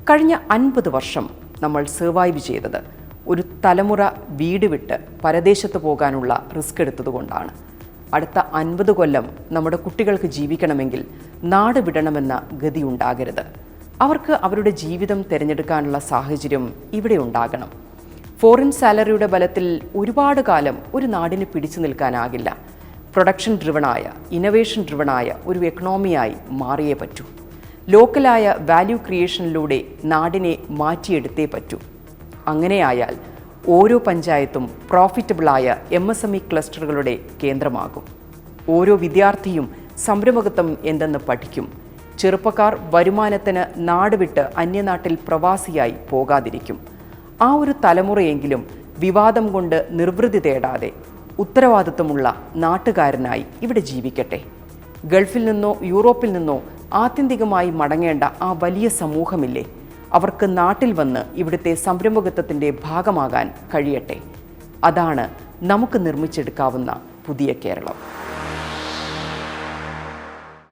കഴിഞ്ഞ 50 വർഷം നമ്മൾ സർവൈവ് ചെയ്തത് ഒരു തലമുറ വീട് വിട്ട് പരദേശത്ത് പോകാനുള്ള റിസ്ക് എടുത്തതുകൊണ്ടാണ്. അടുത്ത 50 കൊല്ലം നമ്മുടെ കുട്ടികൾക്ക് ജീവിക്കണമെങ്കിൽ നാട് വിടണമെന്ന ഗതി ഉണ്ടാകരുത്. അവർക്ക് അവരുടെ ജീവിതം തിരഞ്ഞെടുക്കാനുള്ള സാഹചര്യം ഇവിടെ ഉണ്ടാകണം. ഫോറിൻ സാലറിയുടെ ബലത്തിൽ ഒരുപാട് കാലം ഒരു നാടിന് പിടിച്ചു നിൽക്കാനാകില്ല. പ്രൊഡക്ഷൻ ഡ്രിവണായ, ഇന്നൊവേഷൻ ഡ്രിവണായ ഒരു എക്കണോമിയായി മാറിയേ പറ്റൂ. ലോക്കലായ വാല്യൂ ക്രിയേഷനിലൂടെ നാടിനെ മാറ്റിയെടുത്തേ പറ്റൂ. അങ്ങനെയായാൽ ഓരോ പഞ്ചായത്തും പ്രോഫിറ്റബിളായ MSME ക്ലസ്റ്ററുകളുടെ കേന്ദ്രമാകും. ഓരോ വിദ്യാർത്ഥിയും സംരംഭകത്വം എന്തെന്ന് പഠിക്കും. ചെറുപ്പക്കാർ വരുമാനത്തിന് നാട് വിട്ട് അന്യനാട്ടിൽ പ്രവാസിയായി പോകാതിരിക്കും. ആ ഒരു തലമുറയെങ്കിലും വിവാദം കൊണ്ട് നിർവൃതി തേടാതെ ഉത്തരവാദിത്വമുള്ള നാട്ടുകാരനായി ഇവിടെ ജീവിക്കട്ടെ. ഗൾഫിൽ നിന്നോ യൂറോപ്പിൽ നിന്നോ ആത്യന്തികമായി മടങ്ങേണ്ട ആ വലിയ സമൂഹമില്ലേ, അവർക്ക് നാട്ടിൽ വന്ന് ഇവിടുത്തെ സംരംഭകത്വത്തിൻ്റെ ഭാഗമാകാൻ കഴിയട്ടെ. അതാണ് നമുക്ക് നിർമ്മിച്ചെടുക്കാവുന്ന പുതിയ കേരളം.